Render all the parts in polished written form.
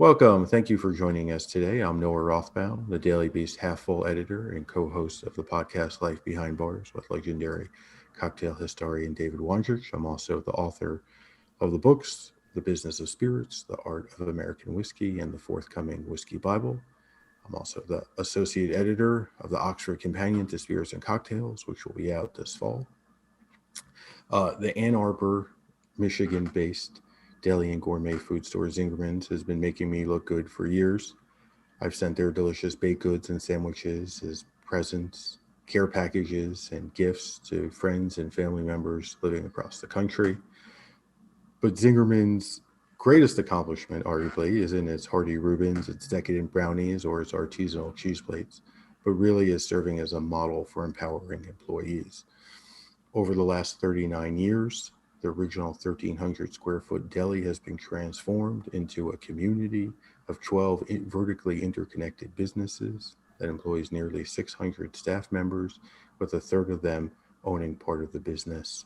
Welcome. Thank you for joining us today. I'm Noah Rothbaum, the Daily Beast half-full editor and co-host of the podcast Life Behind Bars with legendary cocktail historian David Weinzweig. I'm also the author of the books, The Business of Spirits, The Art of American Whiskey, and the forthcoming Whiskey Bible. I'm also the associate editor of the Oxford Companion to Spirits and Cocktails, which will be out this fall. The Ann Arbor, Michigan-based deli and gourmet food store Zingerman's has been making me look good for years. I've sent their delicious baked goods and sandwiches as presents, care packages, and gifts to friends and family members living across the country. But Zingerman's greatest accomplishment, arguably, isn't its hearty Reubens, its decadent brownies, or its artisanal cheese plates, but really is serving as a model for empowering employees. Over the last 39 years, the original 1,300 square foot deli has been transformed into a community of 12 vertically interconnected businesses that employs nearly 600 staff members, with a third of them owning part of the business.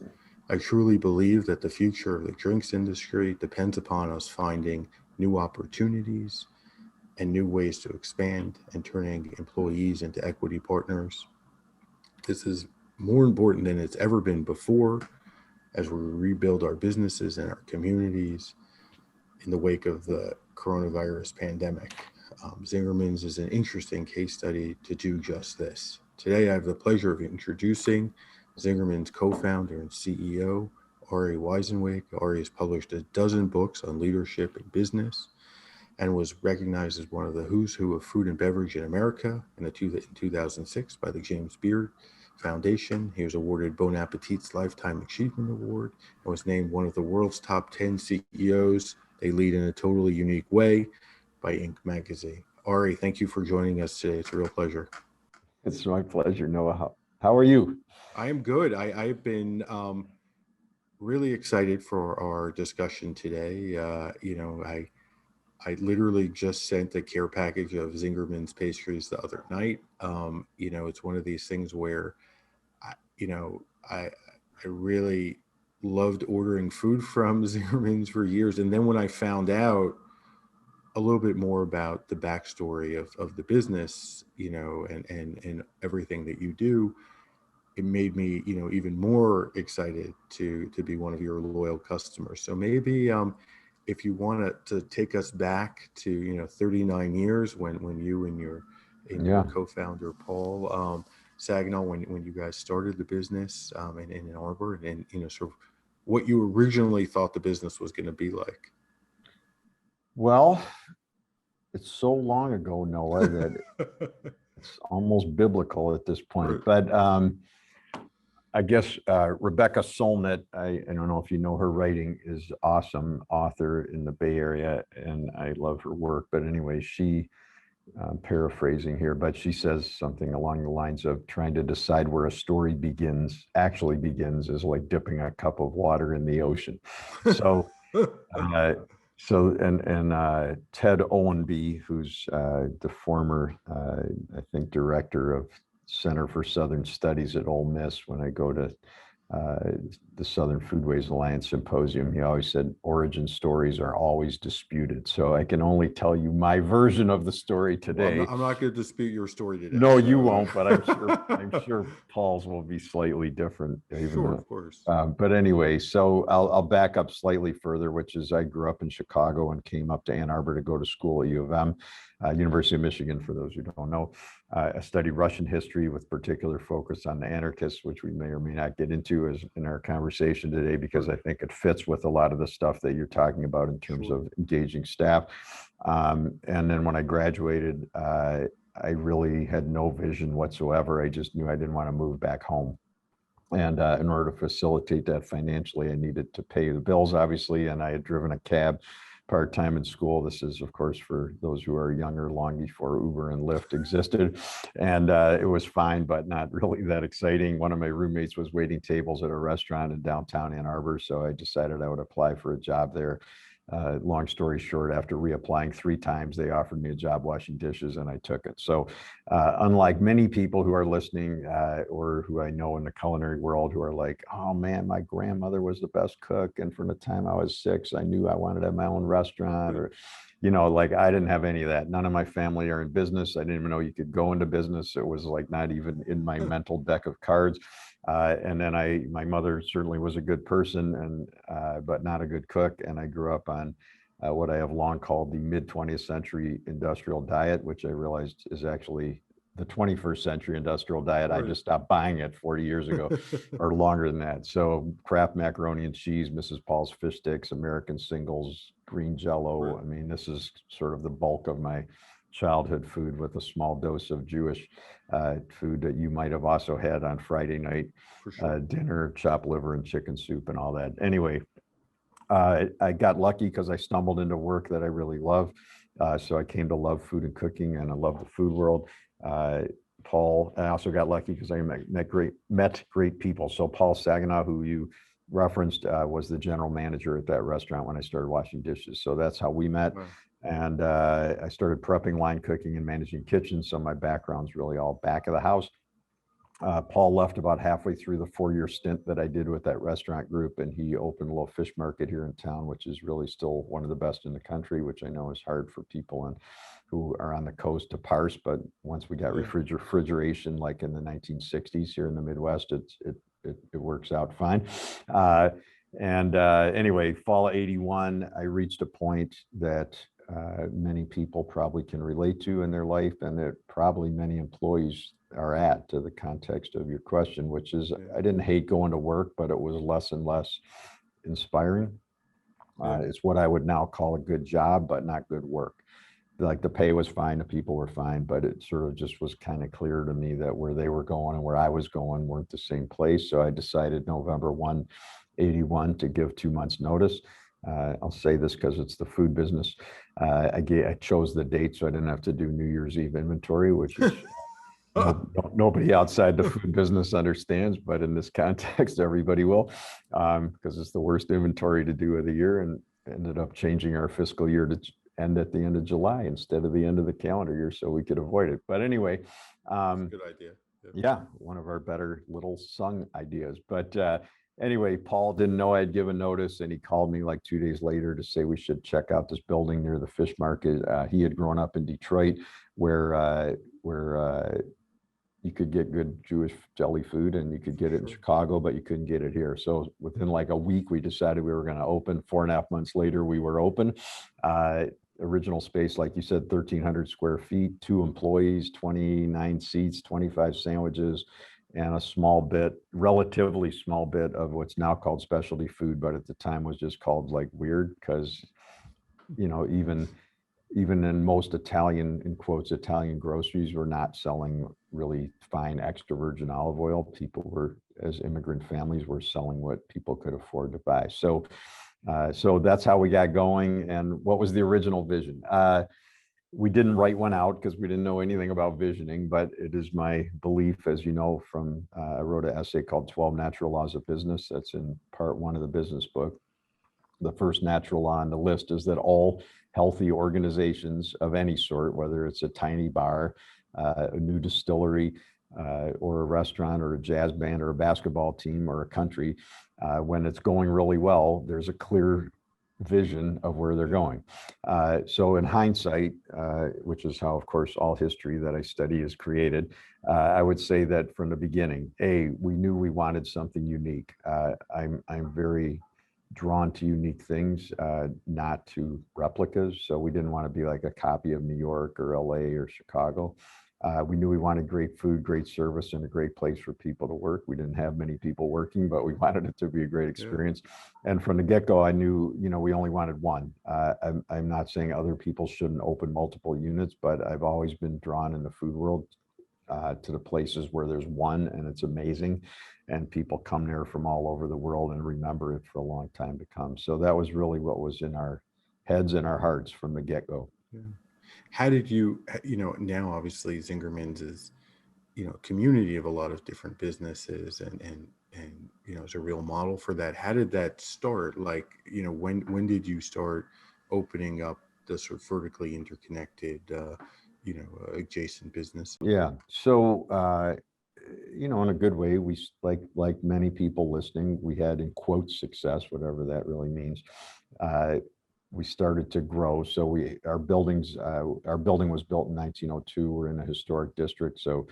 I truly believe that the future of the drinks industry depends upon us finding new opportunities and new ways to expand and turning employees into equity partners. This is more important than it's ever been before as we rebuild our businesses and our communities in the wake of the coronavirus pandemic. Zingerman's is an interesting case study to do just this. Today, I have the pleasure of introducing Zingerman's co-founder and CEO, Ari Weinzweig. Ari has published a dozen books on leadership and business and was recognized as one of the who's who of food and beverage in America in 2006 by the James Beard Foundation. He was awarded Bon Appetit's Lifetime Achievement Award and was named one of the world's top 10 CEOs. They lead in a totally unique way by Inc. magazine. Ari, thank you for joining us today. It's a real pleasure. It's my pleasure, Noah. How are you? I am good. I've been really excited for our discussion today. I literally just sent a care package of Zingerman's pastries the other night. It's one of these things where, I really loved ordering food from Zingerman's for years. And then when I found out a little bit more about the backstory of the business, and everything that you do, it made me, even more excited to be one of your loyal customers. So maybe if you want to take us back to 39 years when you and your co-founder Paul Sagnall, when you guys started the business in Ann Arbor, and sort of what you originally thought the business was going to be like. Well, it's so long ago, Noah, that it's almost biblical at this point. Right. But I guess Rebecca Solnit, I don't know if you know her writing, is awesome author in the Bay Area, and I love her work. But anyway, she, paraphrasing here, but she says something along the lines of trying to decide where a story actually begins is like dipping a cup of water in the ocean. So, Ted Owenby, who's the former, I think, director of Center for Southern Studies at Ole Miss, when I go to the Southern Foodways Alliance Symposium, he always said origin stories are always disputed. So I can only tell you my version of the story today. Well, I'm not going to dispute your story today. No, you won't, but I'm sure Paul's will be slightly different. Of course. But anyway, so I'll back up slightly further, which is I grew up in Chicago and came up to Ann Arbor to go to school at U of M, University of Michigan, for those who don't know. I studied Russian history with particular focus on the anarchists, which we may or may not get into in our conversation today, because I think it fits with a lot of the stuff that you're talking about in terms of engaging staff. And then when I graduated, I really had no vision whatsoever. I just knew I didn't want to move back home. And in order to facilitate that financially, I needed to pay the bills, obviously, and I had driven a cab part-time in school. This is, of course, for those who are younger, long before Uber and Lyft existed. And it was fine, but not really that exciting. One of my roommates was waiting tables at a restaurant in downtown Ann Arbor, so I decided I would apply for a job there. long story short, after reapplying 3 times, they offered me a job washing dishes and I took it. So unlike many people who are listening or who I know in the culinary world who are like, oh man, my grandmother was the best cook. And from the time I was 6, I knew I wanted to have my own restaurant, or, like I didn't have any of that. None of my family are in business. I didn't even know you could go into business. It was like not even in my mental deck of cards. And then my mother certainly was a good person, but not a good cook. And I grew up on what I have long called the mid 20th century industrial diet, which I realized is actually the 21st century industrial diet. I just stopped buying it 40 years ago or longer than that. So Kraft macaroni and cheese, Mrs. Paul's fish sticks, American singles, green Jello. I mean, this is sort of the bulk of my childhood food, with a small dose of Jewish food that you might have also had on Friday night dinner, chopped liver and chicken soup and all that. Anyway, I got lucky because I stumbled into work that I really love. So I came to love food and cooking, and I love the food world. Paul, I also got lucky because I met great people. So Paul Saginaw, who you referenced, was the general manager at that restaurant when I started washing dishes. So that's how we met. Wow. And I started prepping, line cooking, and managing kitchens. So my background's really all back of the house. Paul left about halfway through the 4-year stint that I did with that restaurant group, and he opened a little fish market here in town, which is really still one of the best in the country, which I know is hard for people who are on the coast to parse. But once we got refrigeration, like in the 1960s here in the Midwest, it works out fine. Anyway, fall of '81, I reached a point that many people probably can relate to in their life, and that probably many employees are at, to the context of your question, which is I didn't hate going to work, but it was less and less inspiring. It's what I would now call a good job, but not good work. Like the pay was fine, the people were fine, but it sort of just was kind of clear to me that where they were going and where I was going weren't the same place. So I decided November 1, '81 to give 2 months notice. I'll say this because it's the food business. I chose the date so I didn't have to do New Year's Eve inventory, which is nobody outside the food business understands, but in this context, everybody will, because it's the worst inventory to do of the year, and ended up changing our fiscal year to end at the end of July instead of the end of the calendar year so we could avoid it. But anyway, good idea. Yeah, one of our better little sung ideas. But anyway, Paul didn't know I'd given notice, and he called me like 2 days later to say we should check out this building near the fish market. He had grown up in Detroit, where you could get good Jewish deli food, and you could get it in Chicago, but you couldn't get it here. So within like a week, we decided we were going to open. 4.5 months later, we were open. Original space, like you said, 1,300 square feet, 2 employees, 29 seats, 25 sandwiches, and a relatively small bit of what's now called specialty food, but at the time was just called like weird, because, even in most Italian, in quotes, Italian groceries were not selling really fine extra virgin olive oil. People were, as immigrant families, were selling what people could afford to buy. So that's how we got going. And what was the original vision? We didn't write one out because we didn't know anything about visioning, but it is my belief, as you know, I wrote an essay called 12 Natural Laws of Business. That's in part 1 of the business book. The first natural law on the list is that all healthy organizations of any sort, whether it's a tiny bar, a new distillery, or a restaurant, or a jazz band, or a basketball team, or a country, when it's going really well, there's a clear vision of where they're going. So in hindsight, which is how, of course, all history that I study is created, I would say that from the beginning, we knew we wanted something unique. I'm very drawn to unique things, not to replicas. So we didn't want to be like a copy of New York or LA or Chicago. We knew we wanted great food, great service, and a great place for people to work. We didn't have many people working, but we wanted it to be a great experience. Yeah. And from the get-go, I knew, we only wanted one. I'm not saying other people shouldn't open multiple units, but I've always been drawn in the food world to the places where there's one and it's amazing, and people come there from all over the world and remember it for a long time to come. So that was really what was in our heads and our hearts from the get-go. Yeah. How did you, now obviously Zingerman's is, community of a lot of different businesses and as a real model for that. How did that start? Like, when did you start opening up the sort of vertically interconnected, adjacent business? Yeah. So, in a good way, like many people listening, we had in quotes success, whatever that really means. Uh, we started to grow. So our building was built in 1902. We're in a historic district, so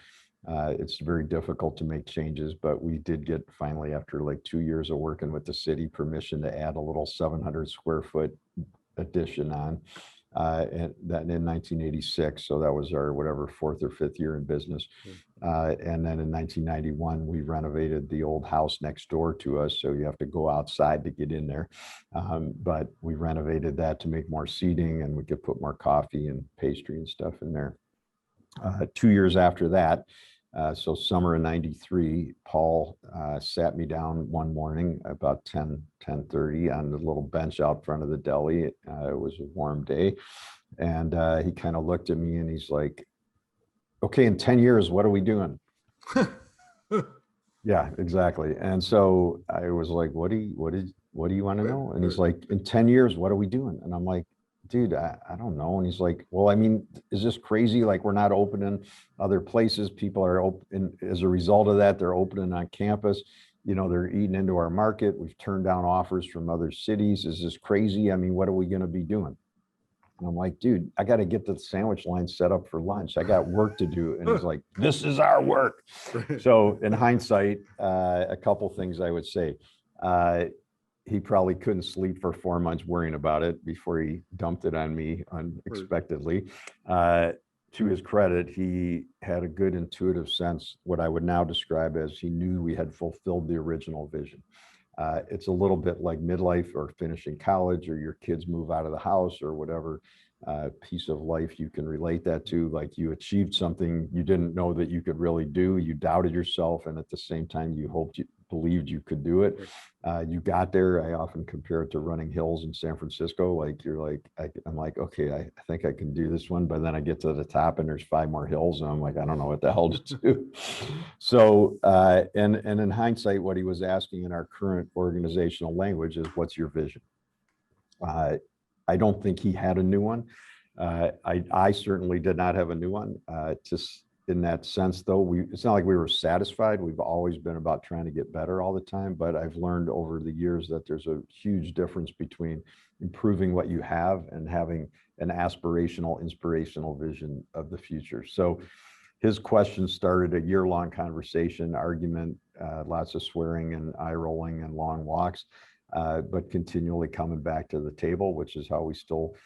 it's very difficult to make changes. But we did get finally, after like 2 years of working with the city, permission to add a little 700 square foot addition on, and that in 1986. So that was our whatever fourth or fifth year in business. And then in 1991, we renovated the old house next door to us. So you have to go outside to get in there. But we renovated that to make more seating, and we could put more coffee and pastry and stuff in there. 2 years after that, so summer of 93, Paul sat me down one morning about 10:30 on the little bench out front of the deli. It was a warm day. And he kind of looked at me and he's like, okay, in 10 years, what are we doing? Yeah, exactly. And so I was like, what do you want to know? And he's like, in 10 years, what are we doing? And I'm like, dude, I don't know. And he's like, well, I mean, is this crazy? Like, we're not opening other places. People are open. As a result of that, they're opening on campus. They're eating into our market. We've turned down offers from other cities. Is this crazy? I mean, what are we going to be doing? And I'm like, dude, I got to get the sandwich line set up for lunch. I got work to do. And he's like, this is our work. So in hindsight, a couple things I would say. He probably couldn't sleep for 4 months worrying about it before he dumped it on me unexpectedly. To his credit, he had a good intuitive sense, what I would now describe as he knew we had fulfilled the original vision. It's a little bit like midlife or finishing college, or your kids move out of the house, or whatever piece of life you can relate that to. Like, you achieved something you didn't know that you could really do. You doubted yourself, and at the same time, you believed you could do it. You got there. I often compare it to running hills in San Francisco. Like, I'm like, okay, I think I can do this one. But then I get to the top and there's 5 more hills. And I'm like, I don't know what the hell to do. So, and in hindsight, what he was asking in our current organizational language is, what's your vision? I don't think he had a new one. I certainly did not have a new one. Just in that sense, though, it's not like we were satisfied. We've always been about trying to get better all the time. But I've learned over the years that there's a huge difference between improving what you have and having an aspirational, inspirational vision of the future. So his question started a year-long conversation, argument, lots of swearing and eye rolling and long walks, but continually coming back to the table, which is how we still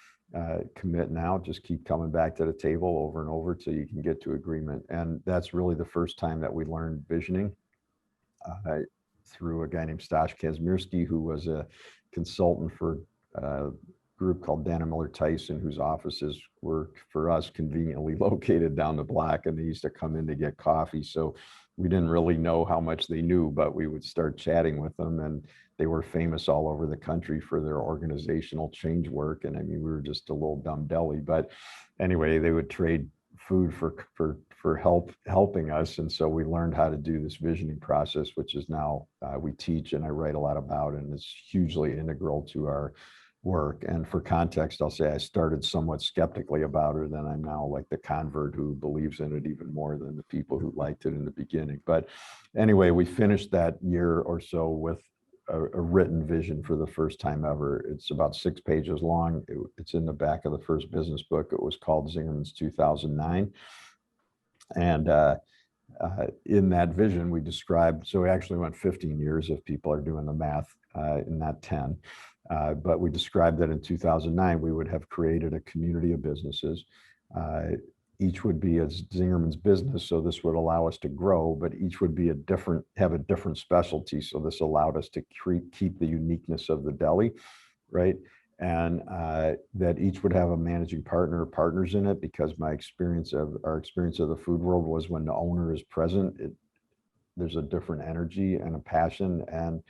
commit now. Just keep coming back to the table over and over till you can get to agreement. And that's really the first time that we learned visioning through a guy named Stash Kazmierski, who was a consultant for a group called Dana Miller Tyson, whose offices were, for us, conveniently located down the block, and they used to come in to get coffee. So we didn't really know how much they knew, but we would start chatting with them, and they were famous all over the country for their organizational change work. And I mean, we were just a little dumb deli, but anyway, they would trade food for helping us. And so we learned how to do this visioning process, which is now we teach and I write a lot about, and it's hugely integral to our work. And for context, I'll say I started somewhat skeptically about it, and I'm now like the convert who believes in it even more than the people who liked it in the beginning. But anyway, we finished that year or so with a written vision for the first time ever. It's about 6 pages long. It's in the back of the first business book. It was called Zingerman's 2009. And in that vision, we described, so we actually went 15 years if people are doing the math, in that 10. But we described that in 2009, we would have created a community of businesses. Each would be a Zingerman's business, so this would allow us to grow, but each would be have a different specialty. So this allowed us to keep the uniqueness of the deli, right? And that each would have a managing partner or partners in it, because our experience of the food world was when the owner is present, there's a different energy and a passion. And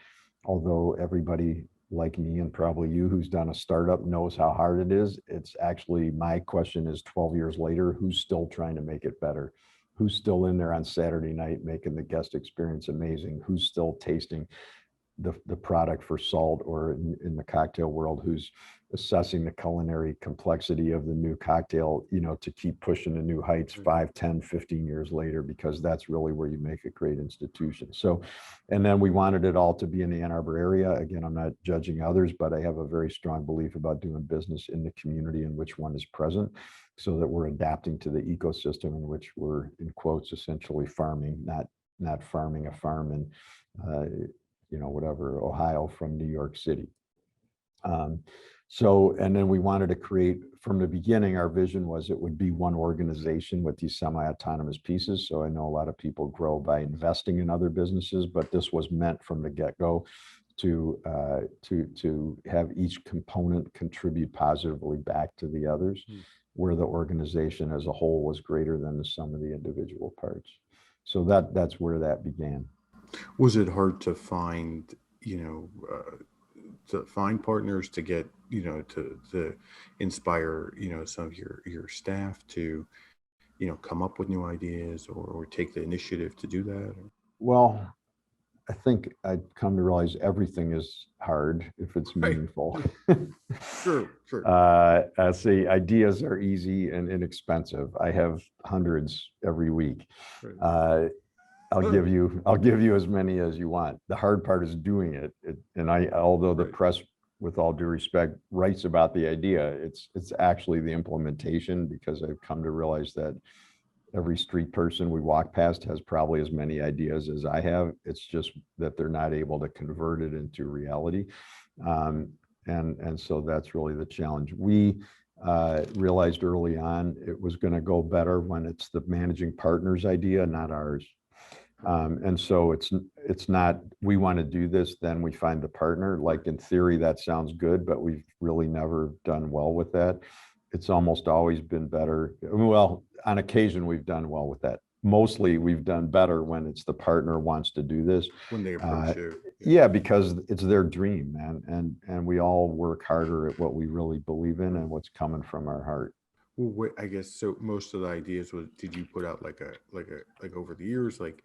although everybody like me and probably you who's done a startup knows how hard it is, it's actually, my question is 12 years later, who's still trying to make it better? Who's still in there on Saturday night making the guest experience amazing? Who's still tasting the product for salt, or in the cocktail world, who's assessing the culinary complexity of the new cocktail, to keep pushing to new heights 5, 10, 15 years later, because that's really where you make a great institution. So, and then we wanted it all to be in the Ann Arbor area. Again, I'm not judging others, but I have a very strong belief about doing business in the community in which one is present, so that we're adapting to the ecosystem in which we're, in quotes, essentially farming, not farming a farm in, whatever, Ohio from New York City. So, and then we wanted to create, from the beginning, our vision was it would be one organization with these semi-autonomous pieces. So I know a lot of people grow by investing in other businesses, but this was meant from the get-go to have each component contribute positively back to the others, where the organization as a whole was greater than the sum of the individual parts. So that's where that began. Was it hard to find, partners to get, to inspire, some of your staff to, come up with new ideas, or take the initiative to do that? Well, I think I'd come to realize everything is hard if it's meaningful. True. See, ideas are easy and inexpensive. I have hundreds every week. I'll give you as many as you want. The hard part is doing it. Although the press, with all due respect, writes about the idea, it's actually the implementation, because I've come to realize that every street person we walk past has probably as many ideas as I have. It's just that they're not able to convert it into reality. And so that's really the challenge. We realized early on it was going to go better when it's the managing partner's idea, not ours. And so it's not, we want to do this, then we find the partner. Like, in theory, that sounds good, but we've really never done well with that. It's almost always been better. Well, on occasion, we've done well with that. Mostly we've done better when it's the partner wants to do this. When they approach you. Yeah, because it's their dream, man. And we all work harder at what we really believe in and what's coming from our heart. Well, I guess so. Most of the ideas did you put out like over the years, like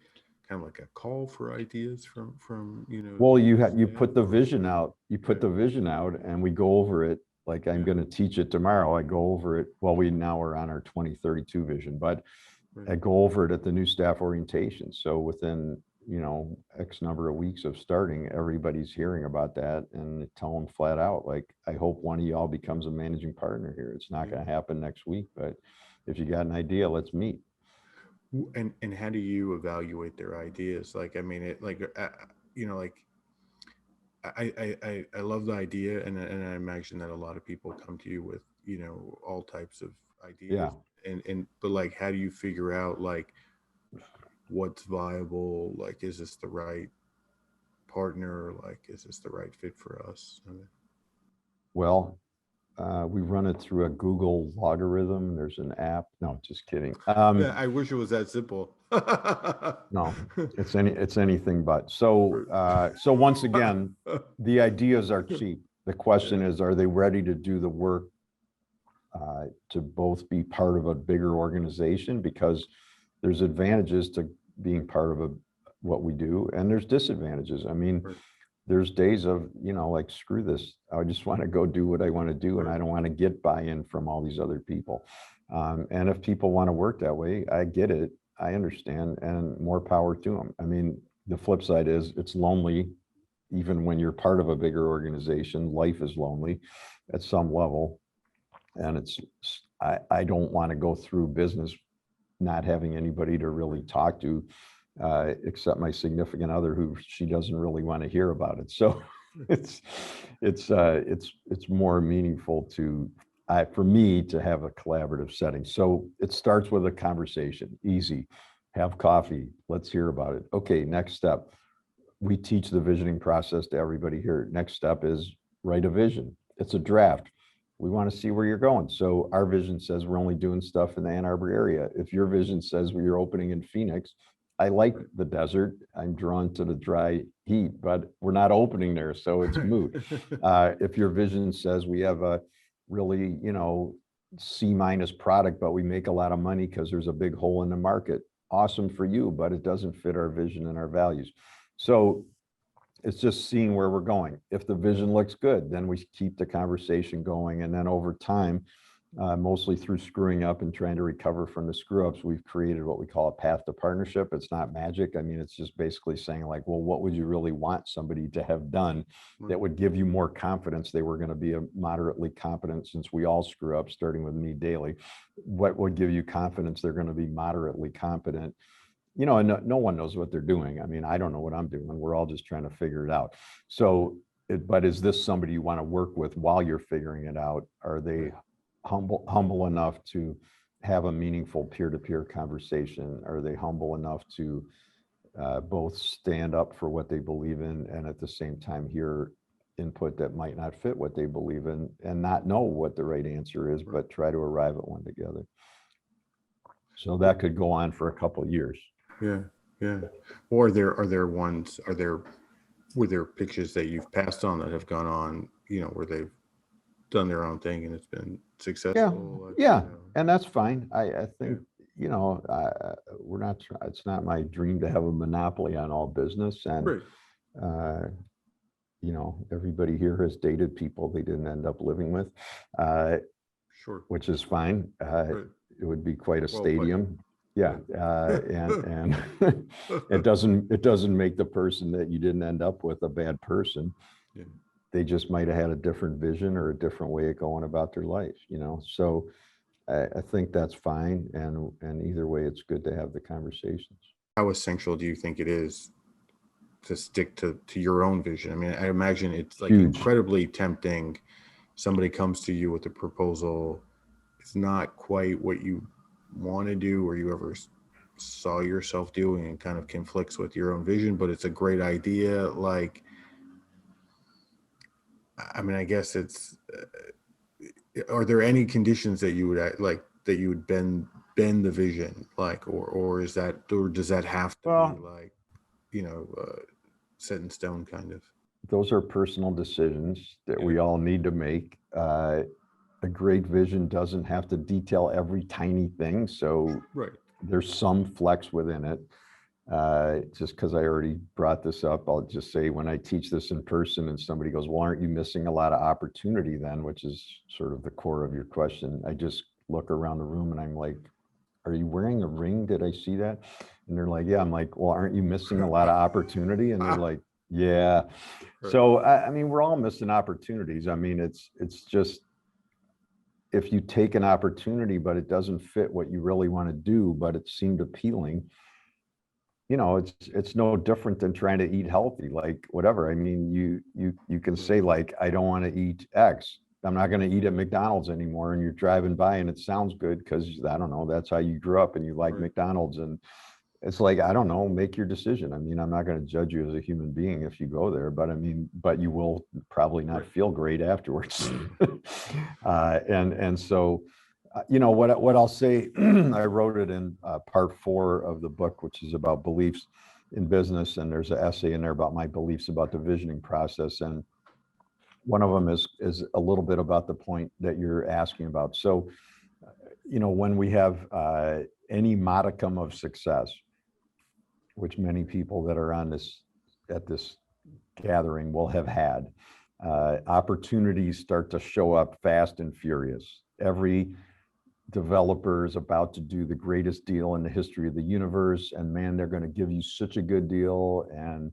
kind of like a call for ideas from Well, you put the vision out. You put the vision out, and we go over it. Like, I'm going to teach it tomorrow. I go over it. Well, we now are on our 2032 vision, but I go over it at the new staff orientation. So within X number of weeks of starting, everybody's hearing about that, and tell them flat out, like, I hope one of y'all becomes a managing partner here. It's not going to happen next week, but if you got an idea, let's meet. And how do you evaluate their ideas? Like, I mean, it like I love the idea, and I imagine that a lot of people come to you with all types of ideas. But like, how do you figure out like what's viable? Like, is this the right partner? Like, is this the right fit for us? Well, we run it through a Google logarithm. There's an app. No, just kidding. Yeah, I wish it was that simple. No, it's anything but. So once again, the ideas are cheap. The question is, are they ready to do the work to both be part of a bigger organization? Because there's advantages to being part of what we do, and there's disadvantages. I mean, there's days of, like, screw this. I just want to go do what I want to do, and I don't want to get buy-in from all these other people. And if people want to work that way, I get it. I understand, and more power to them. I mean, the flip side is it's lonely. Even when you're part of a bigger organization, life is lonely at some level. And I don't want to go through business not having anybody to really talk to, except my significant other, who she doesn't really want to hear about it. So it's more meaningful for me to have a collaborative setting. So it starts with a conversation, easy, have coffee, let's hear about it. Okay, next step. We teach the visioning process to everybody here. Next step is write a vision. It's a draft. We want to see where you're going. So our vision says we're only doing stuff in the Ann Arbor area. If your vision says you're opening in Phoenix, I like the desert. I'm drawn to the dry heat, but we're not opening there, so it's moot. If your vision says we have a really, C- product, but we make a lot of money because there's a big hole in the market, awesome for you, but it doesn't fit our vision and our values. So It's just seeing where we're going. If the vision looks good, then we keep the conversation going. And then over time, mostly through screwing up and trying to recover from the screw ups, we've created what we call a path to partnership. It's not magic. I mean, it's just basically saying like, well, what would you really want somebody to have done that would give you more confidence they were going to be a moderately competent, since we all screw up, starting with me daily. What would give you confidence they're going to be moderately competent? And no one knows what they're doing. I mean, I don't know what I'm doing. We're all just trying to figure it out. So, but is this somebody you want to work with while you're figuring it out? Are they humble enough to have a meaningful peer-to-peer conversation? Are they humble enough to both stand up for what they believe in and at the same time hear input that might not fit what they believe in and not know what the right answer is, but try to arrive at one together? So that could go on for a couple of years. Yeah, yeah. Or were there pitches that you've passed on that have gone on, where they've done their own thing and it's been successful? Yeah. And that's fine. I think, we're not, it's not my dream to have a monopoly on all business. And, everybody here has dated people they didn't end up living with, sure, which is fine. It would be quite a stadium. Yeah. And it doesn't make the person that you didn't end up with a bad person. Yeah. They just might have had a different vision or a different way of going about their life, So I think that's fine. And either way, it's good to have the conversations. How essential do you think it is to stick to your own vision? I mean, I imagine it's like huge. Incredibly tempting. Somebody comes to you with a proposal. It's not quite what you want to do or you ever saw yourself doing, and kind of conflicts with your own vision, but it's a great idea. Like, I mean, I guess it's, are there any conditions that you would like, that you would bend the vision, like, or is that, or does that have to be like, set in stone kind of? Those are personal decisions that we all need to make. A great vision doesn't have to detail every tiny thing. So there's some flex within it. Just because I already brought this up, I'll just say when I teach this in person and somebody goes, well, aren't you missing a lot of opportunity then? Which is sort of the core of your question. I just look around the room and I'm like, are you wearing a ring? Did I see that? And they're like, yeah. I'm like, well, aren't you missing a lot of opportunity? And they're like, yeah. So, I mean, we're all missing opportunities. I mean, it's just, if you take an opportunity, but it doesn't fit what you really want to do, but it seemed appealing, it's no different than trying to eat healthy, like whatever. I mean, you can say like, I don't want to eat X. I'm not going to eat at McDonald's anymore. And you're driving by and it sounds good because I don't know, that's how you grew up and you like McDonald's. And it's like, I don't know, make your decision. I mean, I'm not going to judge you as a human being if you go there, but I mean, but you will probably not feel great afterwards. And so, what I'll say, I wrote it in part 4 of the book, which is about beliefs in business. And there's an essay in there about my beliefs about the visioning process. And one of them is a little bit about the point that you're asking about. So, when we have any modicum of success, which many people that are at this gathering will have had, opportunities start to show up fast and furious. Every developer is about to do the greatest deal in the history of the universe, and man, they're going to give you such a good deal, and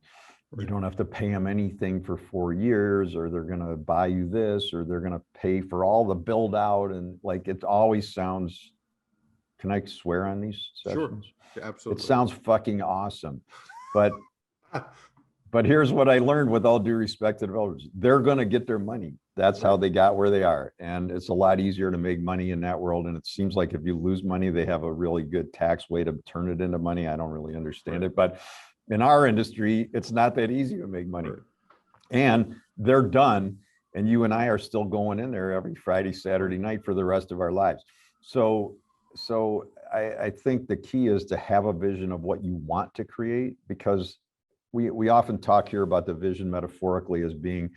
you don't have to pay them anything for 4 years, or they're going to buy you this, or they're going to pay for all the build out. And like, it always sounds, can I swear on these sessions? Sure, absolutely. It sounds fucking awesome. But here's what I learned, with all due respect to developers, they're going to get their money. That's how they got where they are. And it's a lot easier to make money in that world. And it seems like if you lose money, they have a really good tax way to turn it into money. I don't really understand it, but in our industry, it's not that easy to make money. And they're done. And you and I are still going in there every Friday, Saturday night for the rest of our lives. So I think the key is to have a vision of what you want to create, because we often talk here about the vision metaphorically as being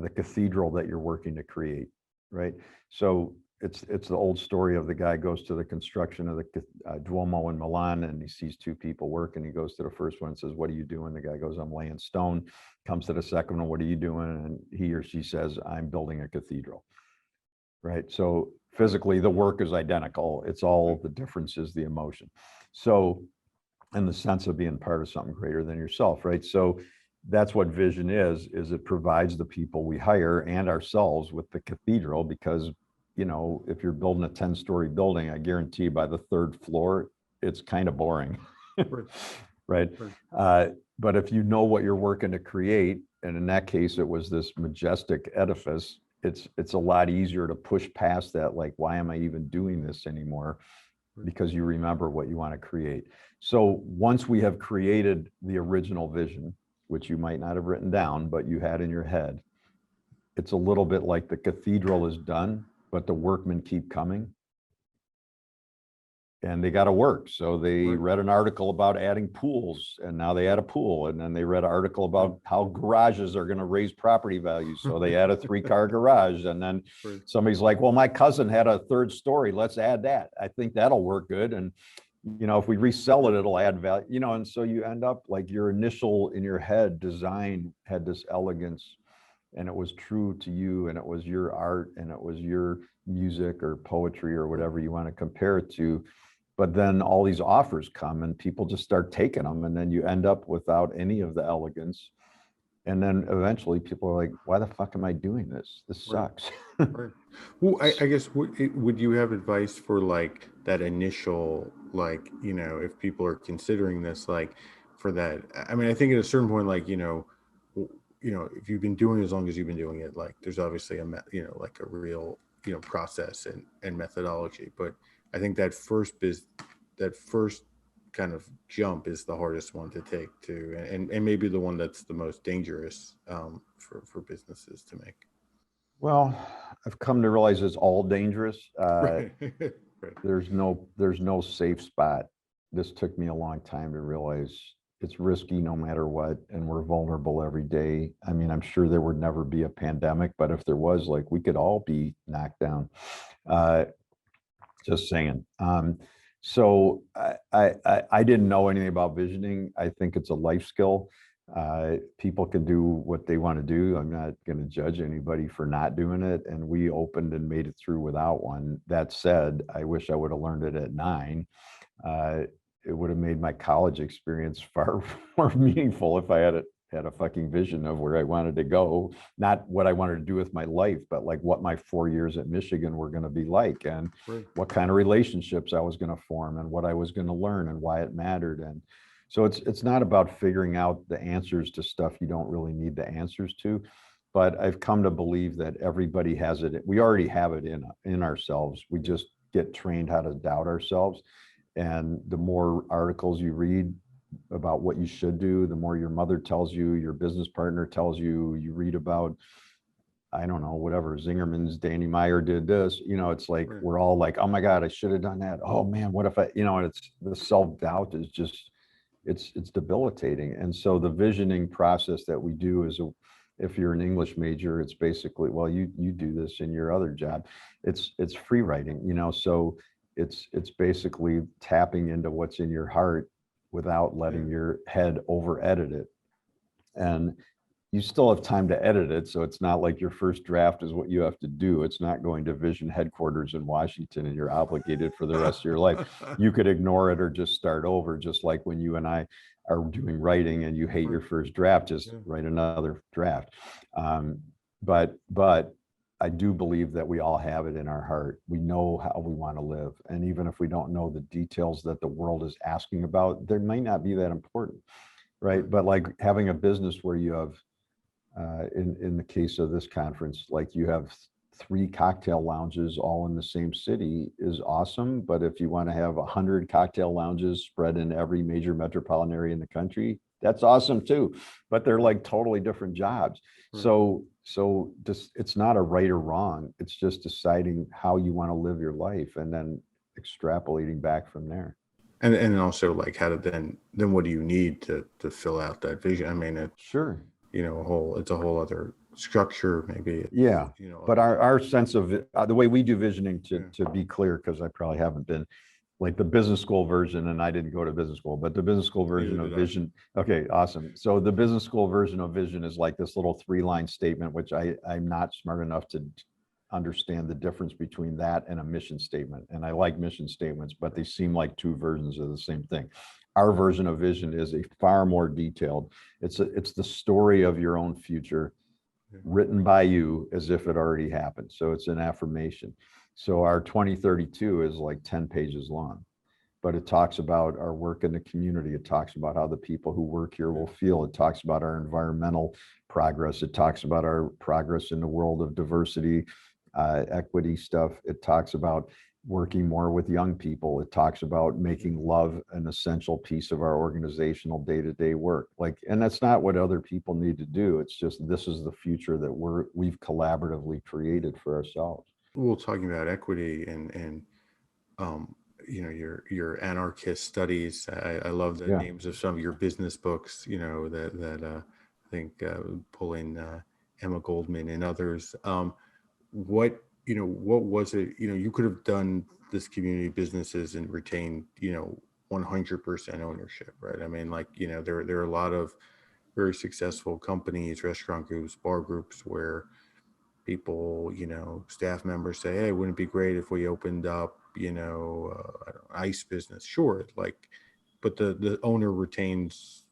the cathedral that you're working to create, right? So it's the old story of the guy goes to the construction of the Duomo in Milan, and he sees two people work, and he goes to the first one and says, "What are you doing?" The guy goes, "I'm laying stone." Comes to the second one, "What are you doing?" And he or she says, "I'm building a cathedral." Right? So physically, the work is identical. It's all the difference is the emotion. So in the sense of being part of something greater than yourself, right? So that's what vision is it provides the people we hire and ourselves with the cathedral, because, you know, if you're building a 10-story building, I guarantee by the third floor, it's kind of boring, right? But if you know what you're working to create, and in that case, it was this majestic edifice, it's a lot easier to push past that, like, why am I even doing this anymore? Because you remember what you want to create. So once we have created the original vision, which you might not have written down, but you had in your head, it's a little bit like the cathedral is done, but the workmen keep coming. And they got to work. So they read an article about adding pools, and now they add a pool. And then they read an article about how garages are going to raise property values. So they add a 3-car garage. And then somebody's like, well, my cousin had a 3rd story. Let's add that. I think that'll work good. And, you know, if we resell it, it'll add value, you know, and so you end up like your initial in your head design had this elegance, and it was true to you, and it was your art, and it was your music or poetry or whatever you want to compare it to. But then all these offers come and people just start taking them, and then you end up without any of the elegance. And then eventually people are like, why the fuck am I doing this? This sucks. Well, I guess, would you have advice for like that initial, like, you know, if people are considering this, like for that, I mean, I think at a certain point, like, you know, if you've been doing it as long as you've been doing it, like there's obviously like a real, process and methodology. But I think that first kind of jump is the hardest one to take too, and maybe the one that's the most dangerous for businesses to make. Well, I've come to realize it's all dangerous. Right. There's no safe spot. This took me a long time to realize it's risky no matter what, and we're vulnerable every day. I mean, I'm sure there would never be a pandemic, but if there was, like, we could all be knocked down. Just saying. So I didn't know anything about visioning. I think it's a life skill. People can do what they want to do. I'm not going to judge anybody for not doing it. And we opened and made it through without one. That said, I wish I would have learned it at 9. It would have made my college experience far more meaningful if I had a fucking vision of where I wanted to go, not what I wanted to do with my life, but like what my 4 years at Michigan were going to be like, and what kind of relationships I was going to form, and what I was going to learn, and why it mattered. And so it's not about figuring out the answers to stuff you don't really need the answers to, but I've come to believe that everybody has it. We already have it in ourselves. We just get trained how to doubt ourselves. And the more articles you read about what you should do, the more your mother tells you, your business partner tells you, you read about, I don't know, whatever, Zingerman's Danny Meyer did this, it's like, we're all like, oh my God, I should have done that. Oh man, what if and it's the self-doubt is just, it's debilitating. And so the visioning process that we do is, if you're an English major, it's basically, well, you do this in your other job. It's free writing, so it's basically tapping into what's in your heart without letting your head over edit it. And you still have time to edit it. So it's not like your first draft is what you have to do. It's not going to Vision headquarters in Washington and you're obligated for the rest of your life. You could ignore it or just start over, just like when you and I are doing writing and you hate your first draft, just write another draft. But I do believe that we all have it in our heart. We know how we want to live. And even if we don't know the details that the world is asking about, they might not be that important, right? But like having a business where you have, in the case of this conference, like you have 3 cocktail lounges all in the same city is awesome. But if you want to have 100 cocktail lounges spread in every major metropolitan area in the country, that's awesome too. But they're like totally different jobs. So just, it's not a right or wrong. It's just deciding how you want to live your life and then extrapolating back from there. And also like how to then what do you need to fill out that vision? I mean, sure. It's a whole other structure, maybe. Yeah, but our sense of the way we do visioning, to be clear, because I probably haven't been, like the business school version, and I didn't go to business school, but the business school version of vision. Okay, awesome. So the business school version of vision is like this little 3-line statement, which I'm not smart enough to understand the difference between that and a mission statement. And I like mission statements, but they seem like two versions of the same thing. Our version of vision is a far more detailed. It's the story of your own future, written by you as if it already happened. So it's an affirmation. So our 2032 is like 10 pages long, but it talks about our work in the community. It talks about how the people who work here will feel. It talks about our environmental progress. It talks about our progress in the world of diversity, equity stuff. It talks about working more with young people. It talks about making love an essential piece of our organizational day-to-day work. Like, and that's not what other people need to do. It's just, this is the future that we've collaboratively created for ourselves. Well, talking about equity and your anarchist studies. I love the names of some of your business books. That I think pulling Emma Goldman and others. What was it? You could have done this community businesses and retained 100% ownership, right? I mean, like there are a lot of very successful companies, restaurant groups, bar groups where people, staff members say, hey, wouldn't it be great if we opened up, ice business? Sure. Like, but the owner retains,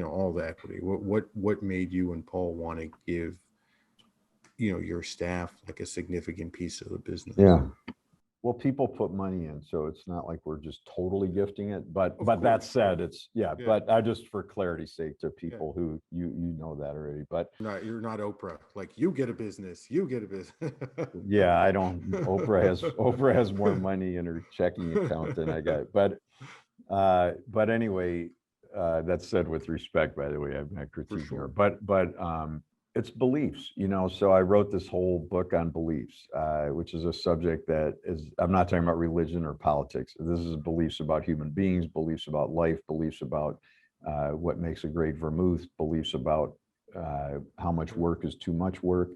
all the equity. What made you and Paul want to give, your staff like a significant piece of the business? Yeah. Well, people put money in, so it's not like we're just totally gifting it. But that said, it's But I just, for clarity's sake, to people who you know that already. But you're not Oprah. Like, you get a business. Yeah, I don't. Oprah has more money in her checking account than I got. But anyway, that's said with respect, by the way. I'm not critiquing her, but it's beliefs, so I wrote this whole book on beliefs, which is a subject that I'm not talking about religion or politics. This is beliefs about human beings, beliefs about life, beliefs about what makes a great vermouth, beliefs about how much work is too much work.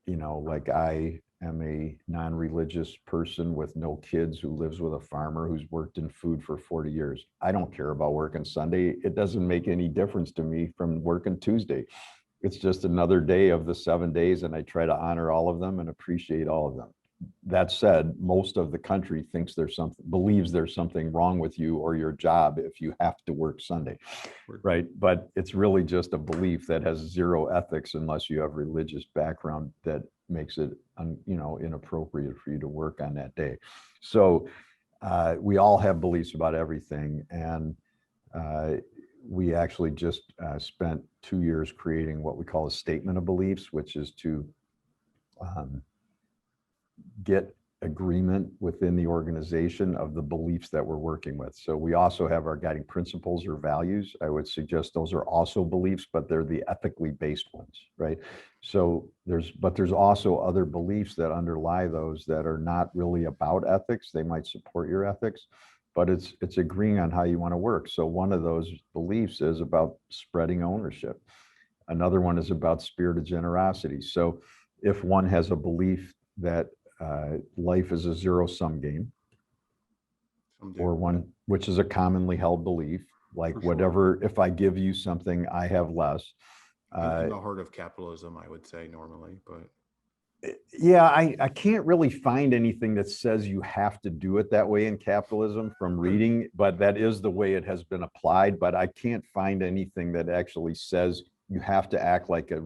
Like, I am a non-religious person with no kids who lives with a farmer who's worked in food for 40 years. I don't care about working Sunday. It doesn't make any difference to me from working Tuesday. It's just another day of the 7 days, and I try to honor all of them and appreciate all of them. That said, most of the country believes there's something wrong with you or your job if you have to work Sunday, right? But it's really just a belief that has zero ethics unless you have religious background that makes it, inappropriate for you to work on that day. So we all have beliefs about everything, and we actually just spent 2 years creating what we call a statement of beliefs, which is to get agreement within the organization of the beliefs that we're working with. So we also have our guiding principles or values. I would suggest those are also beliefs, but they're the ethically based ones, right? So there's also other beliefs that underlie those that are not really about ethics. They might support your ethics, but it's agreeing on how you want to work. So one of those beliefs is about spreading ownership. Another one is about spirit of generosity. So if one has a belief that life is a zero-sum game, or one which is a commonly held belief, like whatever, if I give you something, I have less. In the heart of capitalism, I would say normally, but yeah, I can't really find anything that says you have to do it that way in capitalism from reading, but that is the way it has been applied. But I can't find anything that actually says you have to act like a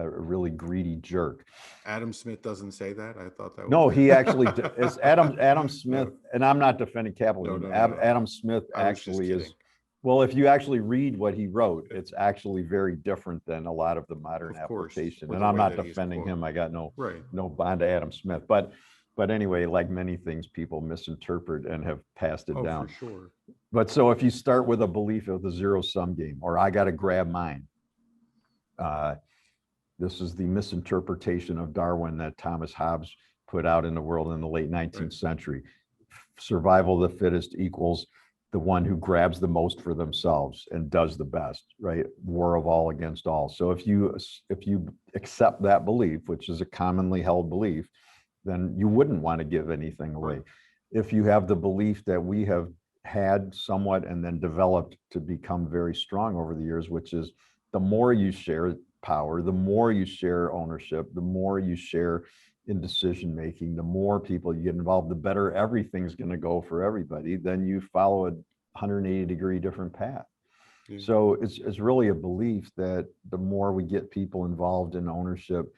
really greedy jerk. Adam Smith doesn't say that. I thought that was... No, he actually is. Adam Smith, and I'm not defending capitalism. No. Adam Smith actually is. Well, if you actually read what he wrote, it's actually very different than a lot of the modern application. And I'm not defending him. I got no bond to Adam Smith. But anyway, like many things, people misinterpret and have passed it down. For sure. But so if you start with a belief of the zero-sum game, or I got to grab mine, this is the misinterpretation of Darwin that Thomas Hobbes put out in the world in the late 19th century. Survival of the fittest equals the one who grabs the most for themselves and does the best, right? War of all against all. So if you accept that belief, which is a commonly held belief, then you wouldn't want to give anything away. If you have the belief that we have had somewhat and then developed to become very strong over the years, which is the more you share power, the more you share ownership, the more you share in decision making, the more people you get involved, the better everything's going to go for everybody. Then you follow a 180-degree different path. Yeah. So it's really a belief that the more we get people involved in ownership,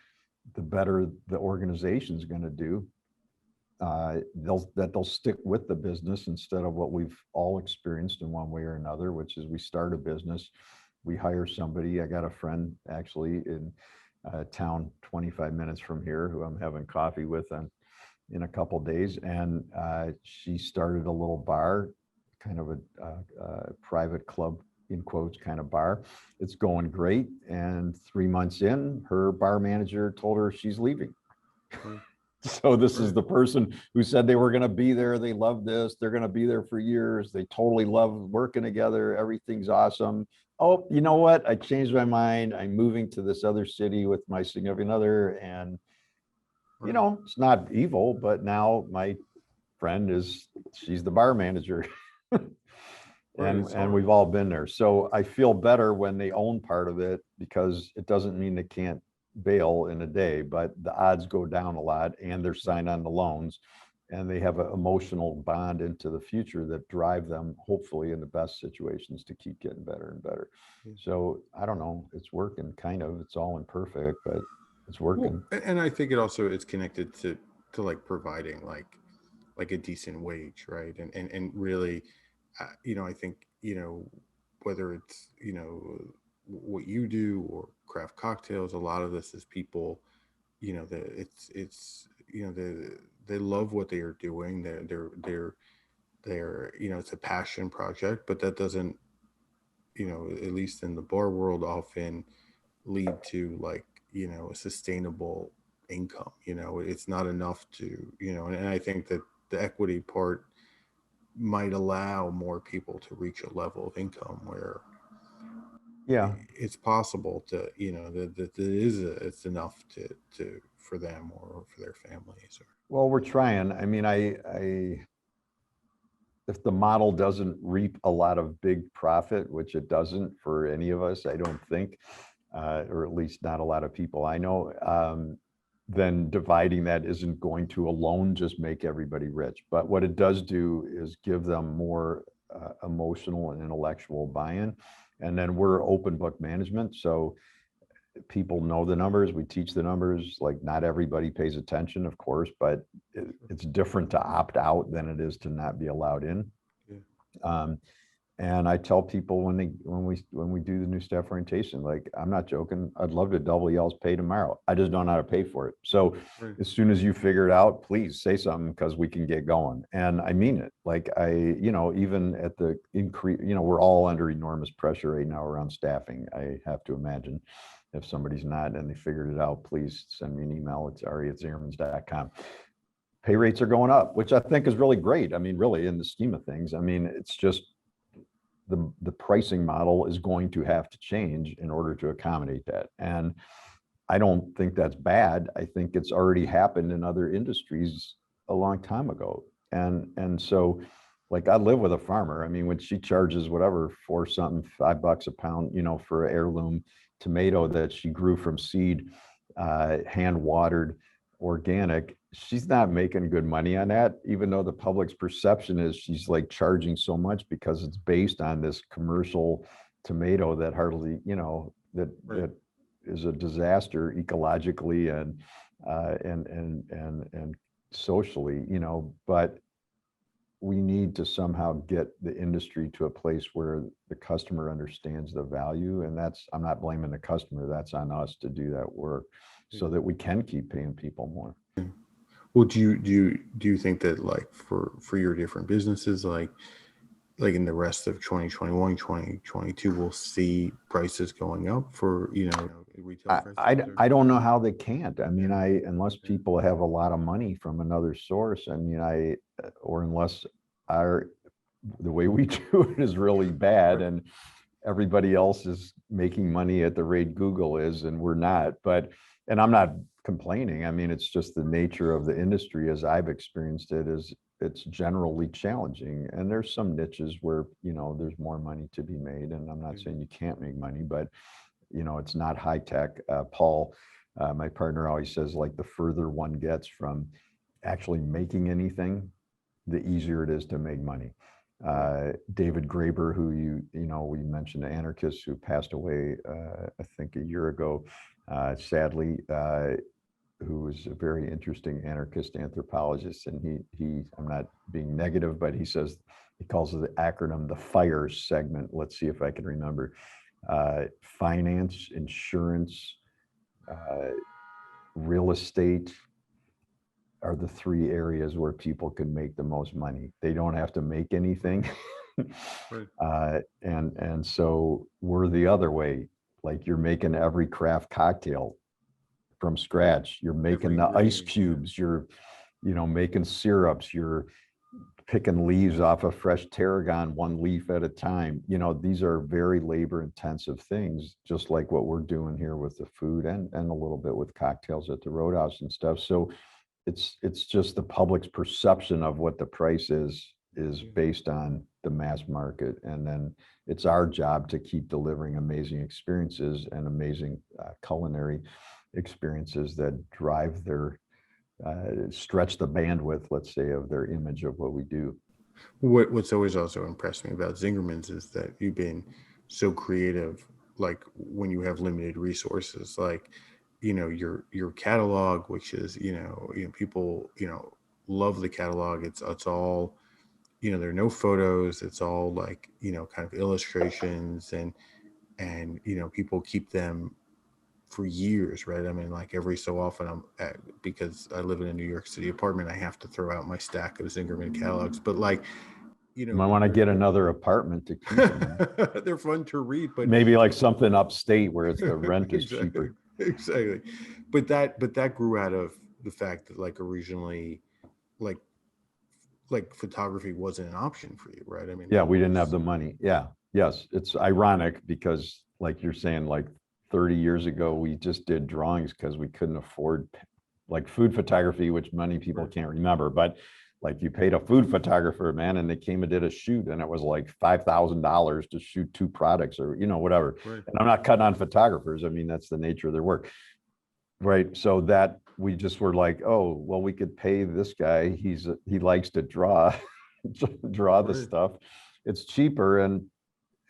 the better the organization's going to do. They'll stick with the business instead of what we've all experienced in one way or another, which is we start a business, we hire somebody. I got a friend actually in town 25 minutes from here who I'm having coffee with in a couple of days, and she started a little bar, kind of a private club in quotes kind of bar. It's going great, and 3 months in, her bar manager told her she's leaving. So this is the person who said they were going to be there. They love this. They're going to be there for years. They totally love working together. Everything's awesome. Oh, you know what? I changed my mind. I'm moving to this other city with my significant other. And, you know, it's not evil, but now my friend she's the bar manager. And we've all been there. So I feel better when they own part of it, because it doesn't mean they can't bail in a day, but the odds go down a lot, and they're signed on the loans, and they have an emotional bond into the future that drive them, hopefully, in the best situations to keep getting better and better. So I don't know, it's working kind of. It's all imperfect, but it's working. Well, and I think it's connected to like providing like a decent wage, right? And really, I think, whether it's, what you do or craft cocktails, a lot of this is people, they love what they are doing. They're it's a passion project, but that doesn't, at least in the bar world, often lead to like, a sustainable income. It's not enough to, and I think that the equity part might allow more people to reach a level of income where it's possible to, that it's enough to for them or for their families. Well, we're trying. I mean, if the model doesn't reap a lot of big profit, which it doesn't for any of us, I don't think, or at least not a lot of people I know, then dividing that isn't going to alone just make everybody rich. But what it does do is give them more emotional and intellectual buy-in. And then we're open book management. So people know the numbers, we teach the numbers. Like, not everybody pays attention, of course, but it's different to opt out than it is to not be allowed in. And I tell people when we do the new staff orientation, like, I'm not joking, I'd love to double y'all's pay tomorrow. I just don't know how to pay for it. So as soon as you figure it out, please say something, because we can get going. And I mean it. Like, even at the increase, we're all under enormous pressure right now around staffing. I have to imagine. If somebody's not and they figured it out, please send me an email. It's Ari@zingermans.com. Pay rates are going up, which I think is really great. I mean, really, in the scheme of things, I mean, it's just the pricing model is going to have to change in order to accommodate that. And I don't think that's bad. I think it's already happened in other industries a long time ago. And so, like, I live with a farmer. I mean, when she charges whatever for something, $5 a pound, for an heirloom tomato that she grew from seed, hand watered, organic, she's not making good money on that, even though the public's perception is she's like charging so much because it's based on this commercial tomato that hardly, that is a disaster ecologically and socially, but we need to somehow get the industry to a place where the customer understands the value. And I'm not blaming the customer, that's on us to do that work so that we can keep paying people more. Well, do you think that, like, for your different businesses, like in the rest of 2021, 2022, we'll see prices going up for, retail prices? I don't know how they can't. I mean, unless people have a lot of money from another source, I mean, or unless the way we do it is really bad, and everybody else is making money at the rate Google is, and we're not. But, and I'm not complaining. I mean, it's just the nature of the industry as I've experienced it, is it's generally challenging. And there's some niches where, you know, there's more money to be made. And I'm not saying you can't make money, but, you know, it's not high tech. Paul, my partner, always says, like, the further one gets from actually making anything, the easier it is to make money. David Graeber, who you know, we mentioned, the anarchist who passed away, I think a year ago, sadly, who was a very interesting anarchist anthropologist. And he, I'm not being negative, but he says, he calls it the acronym, the FIRE segment. Let's see if I can remember. Finance, insurance, real estate are the three areas where people can make the most money. They don't have to make anything. Right. And so we're the other way. Like, you're making every craft cocktail from scratch. You're making the ice cubes. You're, you know, making syrups. You're picking leaves off of fresh tarragon, one leaf at a time. You know, these are very labor intensive things, just like what we're doing here with the food, and a little bit with cocktails at the Roadhouse and stuff. So it's just the public's perception of what the price is based on the mass market. And then it's our job to keep delivering amazing experiences and amazing culinary experiences that drive their stretch the bandwidth, let's say, of their image of what we do. What's always also impressed me about Zingerman's is that you've been so creative, like when you have limited resources, like, you know, your catalog, which is, people, love the catalog. It's all, there are no photos. It's all like, kind of illustrations, and people keep them for years, right? I mean, like every so often, because I live in a New York City apartment, I have to throw out my stack of Zingerman catalogs. But like, You might want to get another apartment to keep them. they're fun to read, but maybe like something upstate where it's the rent is exactly, cheaper. exactly. But that grew out of the fact that, like, originally, like photography wasn't an option for you, right? I mean, Yeah, we didn't have the money. Yeah. Yes. It's ironic because, like you're saying, like 30 years ago, we just did drawings because we couldn't afford, like, food photography, which many people Right. can't remember. But like, you paid a food photographer, man, and they came and did a shoot, and it was like $5,000 to shoot 2 products, or, you know, whatever. Right. And I'm not cutting on photographers. I mean, that's the nature of their work. Right. So that we just were like, oh, well, we could pay this guy. He likes to draw, draw the Right. stuff. It's cheaper. And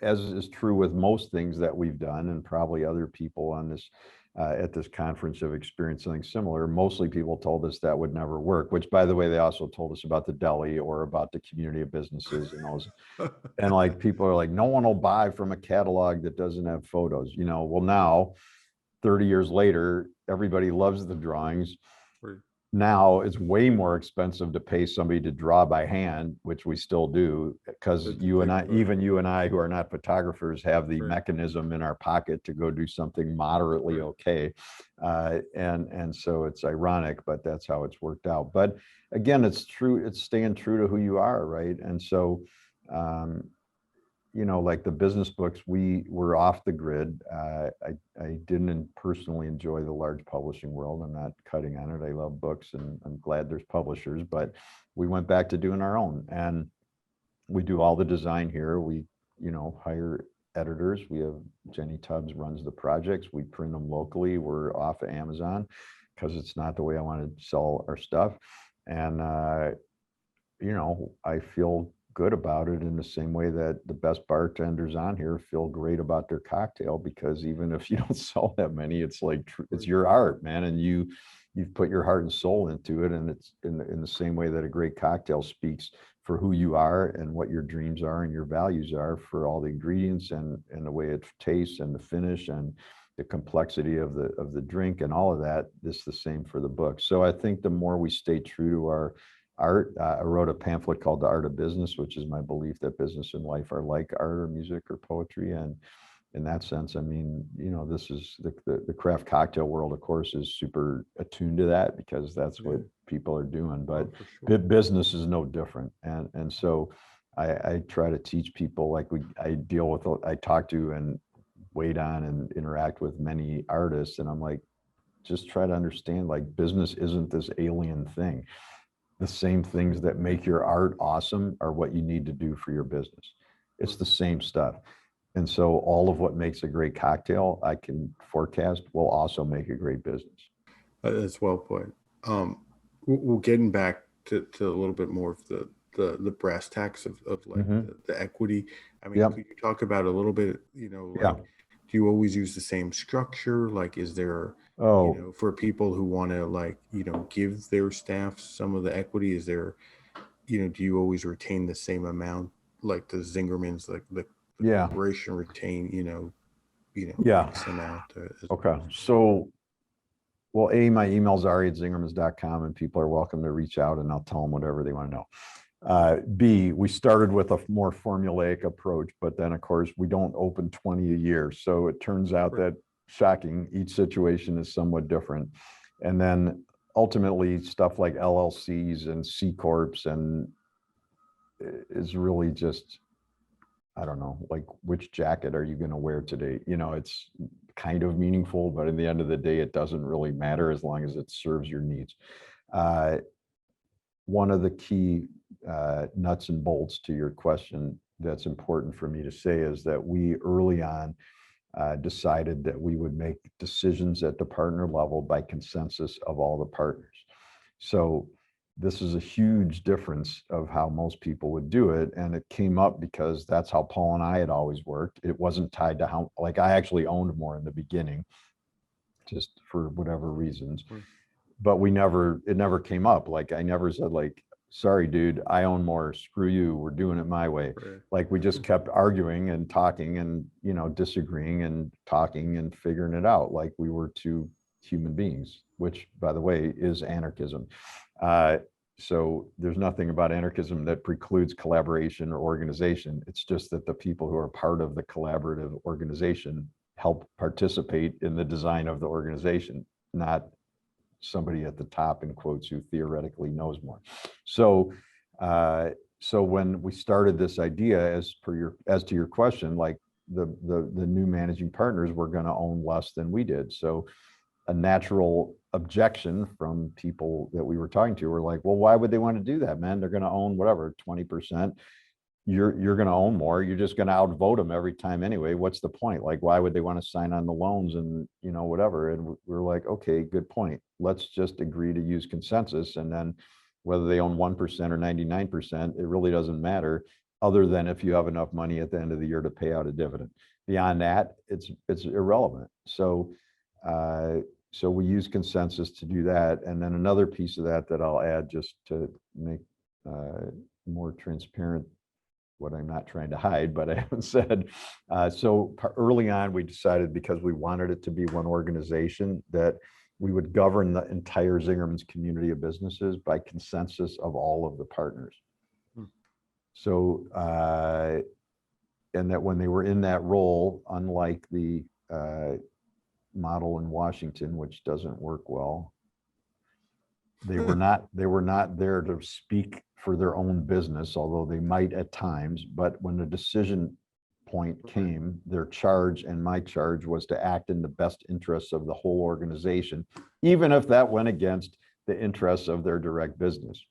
as is true with most things that we've done, and probably other people on this, at this conference have experienced something similar. Mostly people told us that would never work, which, by the way, they also told us about the deli or about the community of businesses and those. And like, people are like, no one will buy from a catalog that doesn't have photos, you know. Well, now, 30 years later, everybody loves the drawings. Right. Now it's way more expensive to pay somebody to draw by hand, which we still do, because you and I, even you and I, who are not photographers, have the Right. mechanism in our pocket to go do something moderately Right. okay. And so it's ironic, but that's how it's worked out. But again, it's true. It's staying true to who you are, right? And so, you know, like the business books, we were off the grid. I didn't personally enjoy the large publishing world. I'm not cutting on it. I love books, and I'm glad there's publishers, but we went back to doing our own, and we do all the design here. We, you know, hire editors. We have Jenny Tubbs runs the projects. We print them locally. We're off of Amazon because it's not the way I want to sell our stuff. And, you know, I feel good about it in the same way that the best bartenders on here feel great about their cocktail, because even if you don't sell that many, it's like, it's your art, man. And you've put your heart and soul into it. And it's in the same way that a great cocktail speaks for who you are and what your dreams are and your values are, for all the ingredients and the way it tastes and the finish and the complexity of the drink and all of that. This is the same for the book. So I think the more we stay true to our art, I wrote a pamphlet called The Art of Business, which is my belief that business and life are like art or music or poetry. And in that sense, I mean, you know, this is the craft cocktail world, of course, is super attuned to that, because that's what people are doing. But Oh, for sure. business is no different. And so I try to teach people, like I talk to and wait on and interact with many artists, and I'm like, just try to understand, like, business isn't this alien thing. The same things that make your art awesome are what you need to do for your business. It's the same stuff. And so all of what makes a great cocktail, I can forecast, will also make a great business. That's well put. We're getting back to a little bit more of the brass tacks of like the equity. I mean, Yep. could you talk about a little bit, you know, like, Yeah. do you always use the same structure? Like, is there, you Oh, know, for people who want to, like, you know, give their staff some of the equity, is there, you know, do you always retain the same amount, like the Zingermans, like the yeah. corporation retain, Yeah. X amount as Okay. opposed to- So, well, my email's ari@zingermans.com, and people are welcome to reach out, and I'll tell them whatever they want to know. B, we started with a more formulaic approach, but then of course we don't open 20 a year. So it turns out that, shocking, each situation is somewhat different. And then ultimately stuff like LLCs and C Corps and is really just, I don't know, like, which jacket are you going to wear today? You know, it's kind of meaningful, but in the end of the day, it doesn't really matter as long as it serves your needs. One of the key nuts and bolts to your question that's important for me to say is that we early on decided that we would make decisions at the partner level by consensus of all the partners. So this is a huge difference of how most people would do it. And it came up because that's how Paul and I had always worked. It wasn't tied to how, like, I actually owned more in the beginning, just for whatever reasons. But it never came up. Like, I never said, like, sorry, dude, I own more, screw you, we're doing it my way. Like, we just kept arguing and talking and, you know, disagreeing and talking and figuring it out like we were two human beings, which, by the way, is anarchism. So there's nothing about anarchism that precludes collaboration or organization. It's just that the people who are part of the collaborative organization help participate in the design of the organization, not somebody at the top, in quotes, who theoretically knows more. So, so when we started this idea, as to your question, like, the new managing partners were going to own less than we did. So a natural objection from people that we were talking to were like, well, why would they want to do that, man? They're going to own whatever, 20%. You're going to own more. You're just going to outvote them every time anyway. What's the point? Like, why would they want to sign on the loans and, you know, whatever? And we're like, okay, good point. Let's just agree to use consensus. And then whether they own 1% or 99%, it really doesn't matter, other than if you have enough money at the end of the year to pay out a dividend. Beyond that, it's irrelevant. So, so we use consensus to do that. And then another piece of that I'll add, just to make more transparent what I'm not trying to hide, but I haven't said. So early on, we decided, because we wanted it to be one organization, that we would govern the entire Zingerman's community of businesses by consensus of all of the partners. So, and that when they were in that role, unlike the model in Washington, which doesn't work well, they were not there to speak for their own business, although they might at times. But when the decision point came, their charge and my charge was to act in the best interests of the whole organization, even if that went against the interests of their direct business,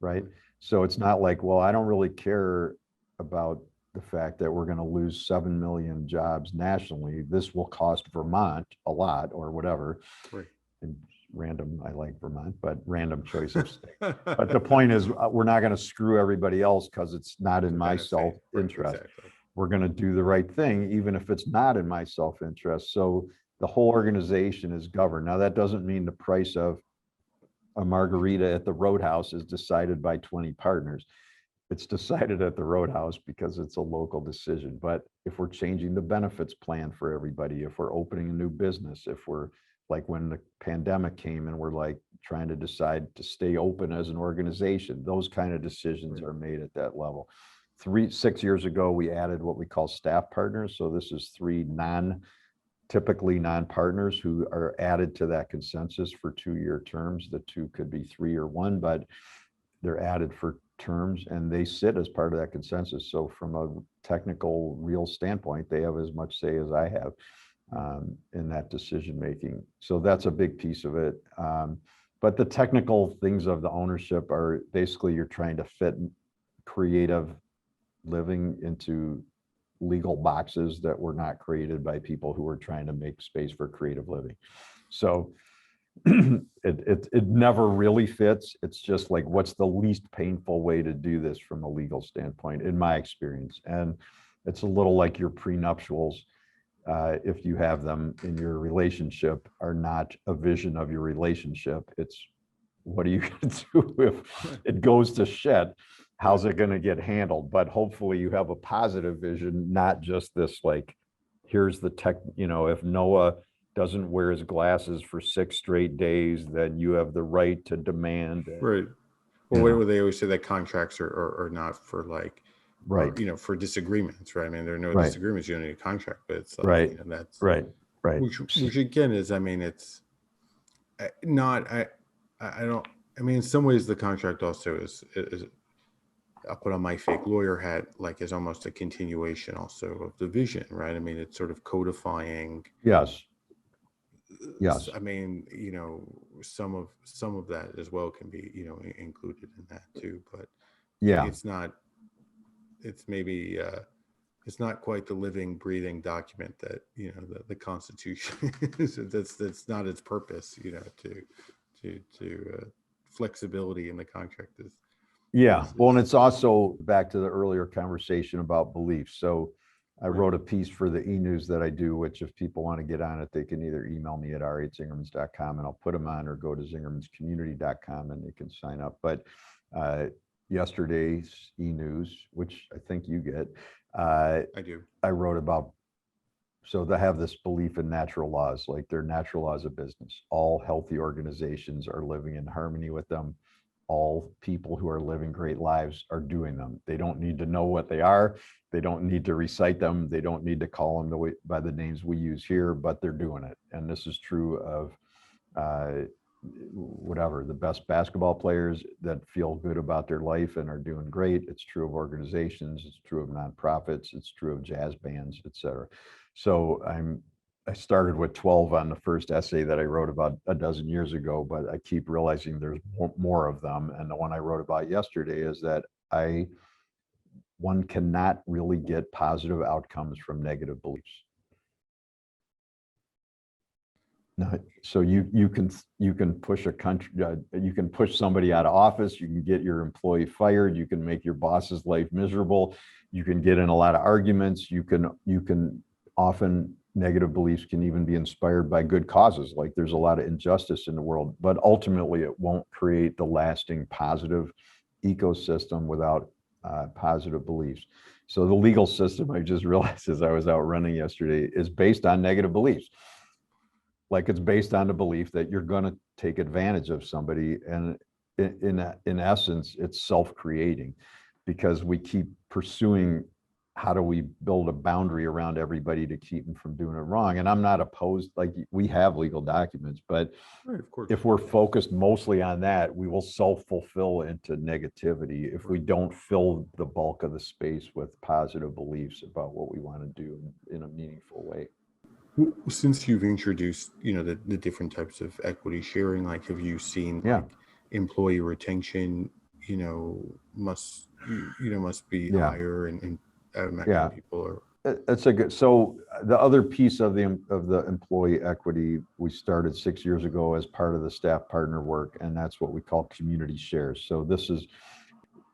right? So it's not like, well, I don't really care about the fact that we're going to lose 7 million jobs nationally. This will cost Vermont a lot, or whatever. Right. And random, I like Vermont, but random choice of state. But the point is, we're not going to screw everybody else because it's not in my self-interest. Exactly. We're going to do the right thing, even if it's not in my self-interest. So the whole organization is governed. Now, that doesn't mean the price of a margarita at the Roadhouse is decided by 20 partners. It's decided at the Roadhouse because it's a local decision. But if we're changing the benefits plan for everybody, if we're opening a new business, if we're, like, when the pandemic came and we're like trying to decide to stay open as an organization, those kind of decisions are made at that level. 6 years ago, we added what we call staff partners. So this is 3 typically non-partners who are added to that consensus for 2-year terms. The 2 could be 3 or 1, but they're added for terms, and they sit as part of that consensus. So from a technical, real standpoint, they have as much say as I have in that decision making. So that's a big piece of it. But the technical things of the ownership are basically you're trying to fit creative living into legal boxes that were not created by people who were trying to make space for creative living. So it never really fits. It's just like, what's the least painful way to do this from a legal standpoint, in my experience. And it's a little like your prenuptials, if you have them in your relationship, are not a vision of your relationship. It's, what are you going to do if it goes to shit? How's it going to get handled? But hopefully you have a positive vision, not just this like, here's the tech, if Noah doesn't wear his glasses for 6 straight days, then you have the right to demand. Right. Well, they always say that contracts are not for like, right. Or, for disagreements, right? I mean, there are no right. disagreements, you don't need a contract, but it's like, right. That's right. Which again is, I mean, it's not, I don't, I mean, in some ways the contract also is I'll put on my fake lawyer hat, like is almost a continuation also of the vision, right? I mean, it's sort of codifying. Yes. I mean, some of that as well can be, included in that too, but it's not, it's maybe, it's not quite the living, breathing document that, the Constitution is. That's not its purpose, to flexibility in the contract is. Well, and it's also back to the earlier conversation about beliefs. So I wrote a piece for the e-news that I do, which if people want to get on it, they can either email me at ari@zingermans.com and I'll put them on, or go to zingermanscommunity.com and they can sign up. But yesterday's e-news, which I think you get, I do. I wrote about, so they have this belief in natural laws, like they're natural laws of business. All healthy organizations are living in harmony with them. All people who are living great lives are doing them. They don't need to know what they are. They don't need to recite them. They don't need to call them by the names we use here, but they're doing it. And this is true of whatever, the best basketball players that feel good about their life and are doing great. It's true of organizations. It's true of nonprofits. It's true of jazz bands, et cetera. So I started with 12 on the first essay that I wrote about a dozen years ago, but I keep realizing there's more of them. And the one I wrote about yesterday is that one cannot really get positive outcomes from negative beliefs. No, so you can push a country, you can push somebody out of office, you can get your employee fired, you can make your boss's life miserable, you can get in a lot of arguments, you can often, negative beliefs can even be inspired by good causes. Like there's a lot of injustice in the world, but ultimately it won't create the lasting positive ecosystem without positive beliefs. So the legal system, I just realized as I was out running yesterday, is based on negative beliefs. Like it's based on the belief that you're going to take advantage of somebody. And in essence, it's self-creating, because we keep pursuing how do we build a boundary around everybody to keep them from doing it wrong. And I'm not opposed, like we have legal documents, but if we're focused mostly on that, we will self-fulfill into negativity if we don't fill the bulk of the space with positive beliefs about what we want to do in a meaningful way. Since you've introduced, the different types of equity sharing, like have you seen like employee retention, must be higher and people are. That's a good. So the other piece of the employee equity we started 6 years ago as part of the staff partner work, and that's what we call community shares. So it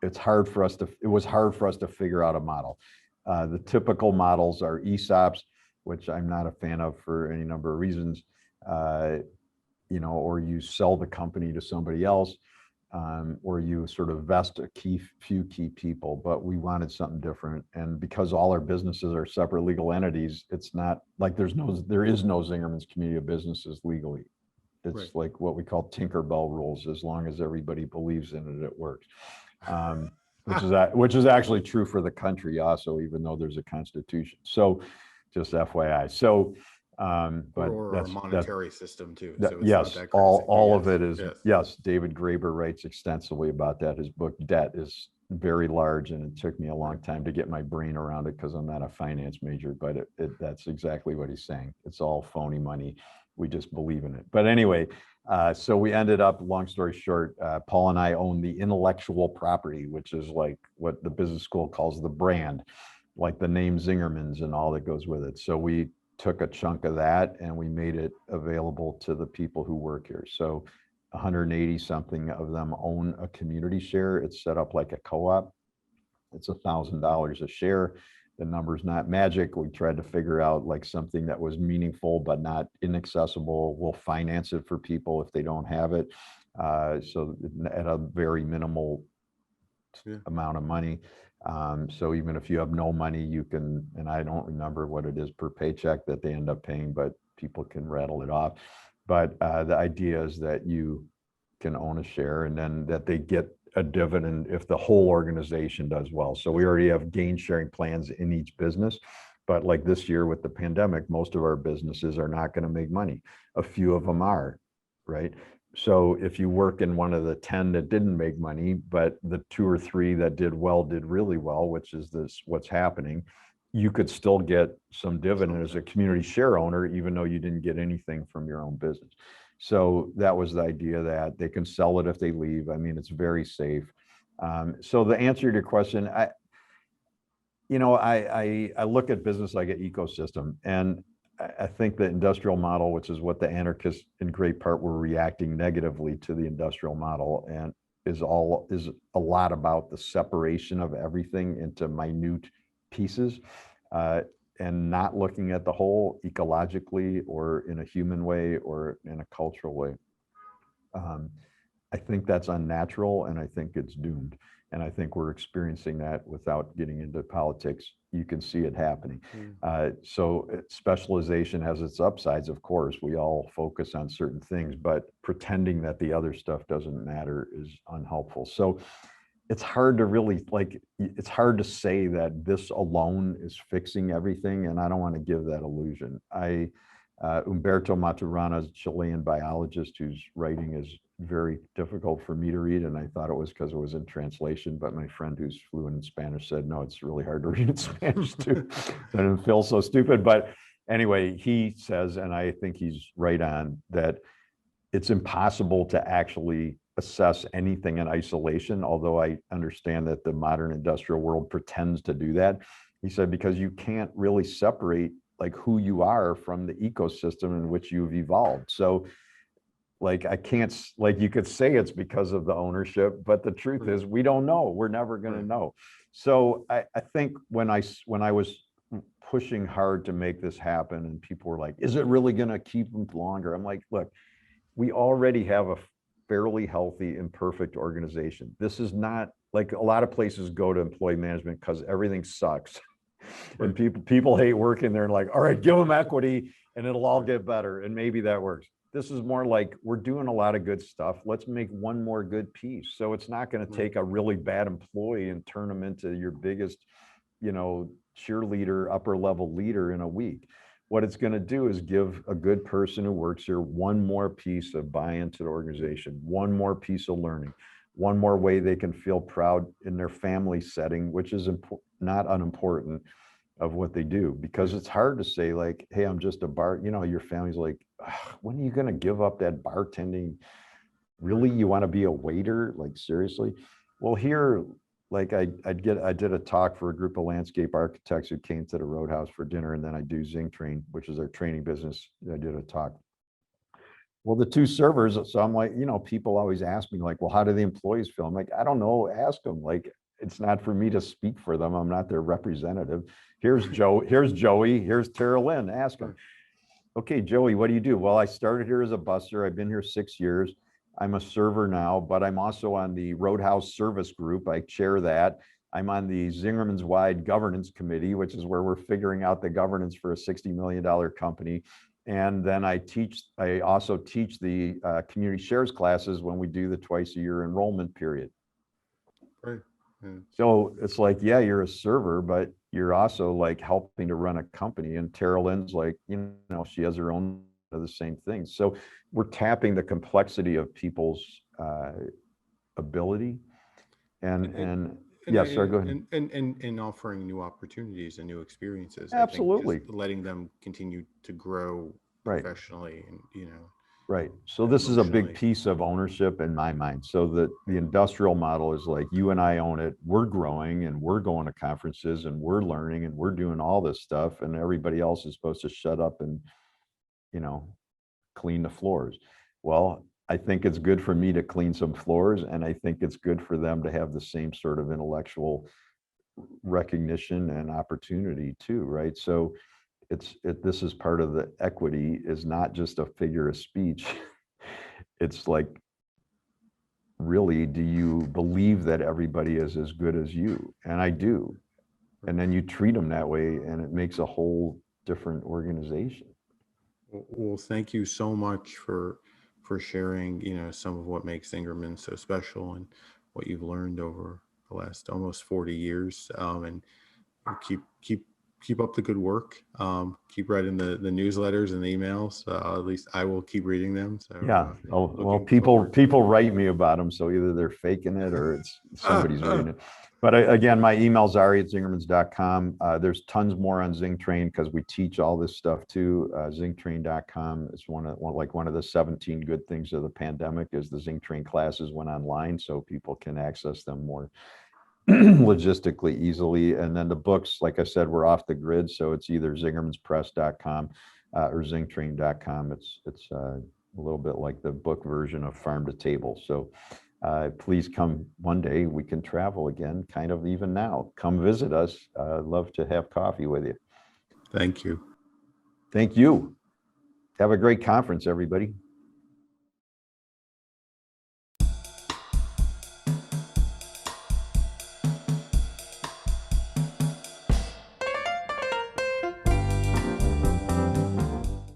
was hard for us to figure out a model. The typical models are ESOPs, which I'm not a fan of for any number of reasons, or you sell the company to somebody else, or you sort of vest a few key people, but we wanted something different. And because all our businesses are separate legal entities, it's not like there is no Zingerman's community of businesses legally. It's like what we call Tinkerbell rules. As long as everybody believes in it, it works. Which is actually true for the country also, even though there's a constitution. So just FYI. So, but or a monetary system too. So yes, all of it is, yes. David Graeber writes extensively about that. His book Debt is very large, and it took me a long time to get my brain around it because I'm not a finance major, but that's exactly what he's saying. It's all phony money. We just believe in it. But anyway, so we ended up, long story short, Paul and I own the intellectual property, which is like what the business school calls the brand, like the name Zingerman's and all that goes with it. So we took a chunk of that and we made it available to the people who work here. So 180 something of them own a community share. It's set up like a co-op. It's $1,000 a share. The number's not magic. We tried to figure out like something that was meaningful but not inaccessible. We'll finance it for people if they don't have it. So at a very minimal amount of money. So even if you have no money, you can, and I don't remember what it is per paycheck that they end up paying, but people can rattle it off. But the idea is that you can own a share and then that they get a dividend if the whole organization does well. So we already have gain sharing plans in each business. But like this year with the pandemic, most of our businesses are not going to make money. A few of them are, right? So if you work in one of the 10 that didn't make money, but the 2 or 3 that did well, did really well, which is this, what's happening, you could still get some dividend as a community share owner, even though you didn't get anything from your own business. So that was the idea, that they can sell it if they leave. I mean, it's very safe. So the answer to your question, I look at business like an ecosystem, and I think the industrial model, which is what the anarchists in great part were reacting negatively to the industrial model, and is a lot about the separation of everything into minute pieces, and not looking at the whole ecologically or in a human way or in a cultural way. I think that's unnatural, and I think it's doomed. And I think we're experiencing that without getting into politics. You can see it happening. So specialization has its upsides, of course. We all focus on certain things, but pretending that the other stuff doesn't matter is unhelpful. So it's hard to really, it's hard to say that this alone is fixing everything, and I don't want to give that illusion. Umberto Maturana is a Chilean biologist whose writing is very difficult for me to read, and I thought it was because it was in translation, but my friend who's fluent in Spanish said, no, it's really hard to read in Spanish too. I didn't feel so stupid. But anyway, he says, and I think he's right on, that it's impossible to actually assess anything in isolation, although I understand that the modern industrial world pretends to do that. He said, because you can't really separate like who you are from the ecosystem in which you've evolved. So like, I can't, like, you could say it's because of the ownership, but the truth is we don't know. We're never going to know. So I think when I was pushing hard to make this happen and people were like, is it really going to keep them longer? I'm like, look, we already have a fairly healthy and perfect organization. This is not like a lot of places go to employee management because everything sucks. And people hate working there and like, all right, give them equity and it'll all get better. And maybe that works. This is more like, we're doing a lot of good stuff. Let's make one more good piece. So it's not going to take a really bad employee and turn them into your biggest, cheerleader, upper level leader in a week. What it's going to do is give a good person who works here one more piece of buy-in to the organization, one more piece of learning, one more way they can feel proud in their family setting, which is not unimportant of what they do, because it's hard to say like, hey, I'm just a bar, your family's like, when are you going to give up that bartending? Really? You want to be a waiter? Like, seriously? Well, here, like I did a talk for a group of landscape architects who came to the Roadhouse for dinner, and then I do Zing Train, which is our training business. I did a talk. Well, the 2 servers, so I'm like, people always ask me like, well, how do the employees feel? I'm like, I don't know, ask them. Like, it's not for me to speak for them. I'm not their representative. Here's Joey, here's Tara Lynn, ask them. Okay, Joey, what do you do? Well, I started here as a busser. I've been here 6 years. I'm a server now, but I'm also on the Roadhouse Service Group. I chair that. I'm on the Zingerman's Wide Governance Committee, which is where we're figuring out the governance for a $60 million company. And then I also teach the community shares classes when we do the twice a year enrollment period. Right. So it's like, yeah, you're a server, but you're also like helping to run a company. And Tara Lynn's like, she has her own of the same things. So we're tapping the complexity of people's ability. And Yes, sir, go ahead. And offering new opportunities and new experiences. I think just Absolutely. letting them continue to grow Right. professionally and, Right. So this is a big emotionally. piece of ownership in my mind. So the industrial model is like you and I own it. We're growing and we're going to conferences and we're learning and we're doing all this stuff. And everybody else is supposed to shut up and, you know, clean the floors. Well, I think it's good for me to clean some floors, and I think it's good for them to have the same sort of intellectual recognition and opportunity too, right? So this is part of the equity, is not just a figure of speech. It's like, really, do you believe that everybody is as good as you? And I do. And then you treat them that way, and it makes a whole different organization. Well, thank you so much for sharing, some of what makes Zingerman so special and what you've learned over the last almost 40 years. And keep up the good work. Keep writing the newsletters and the emails. At least I will keep reading them. So Yeah. Oh, well, looking forward. people write me about them, so either they're faking it or it's somebody's reading it. But again, my email's ari@zingermans.com. There's tons more on Zing Train because we teach all this stuff too. Zingtrain.com is one of the 17 good things of the pandemic is the Zing Train classes went online, so people can access them more logistically easily. And then the books, like I said, we're off the grid, so it's either zingermanspress.com or zingtrain.com. It's a little bit like the book version of Farm to Table. So please come one day. We can travel again, kind of even now. Come visit us. Love to have coffee with you. Thank you. Thank you. Have a great conference, everybody.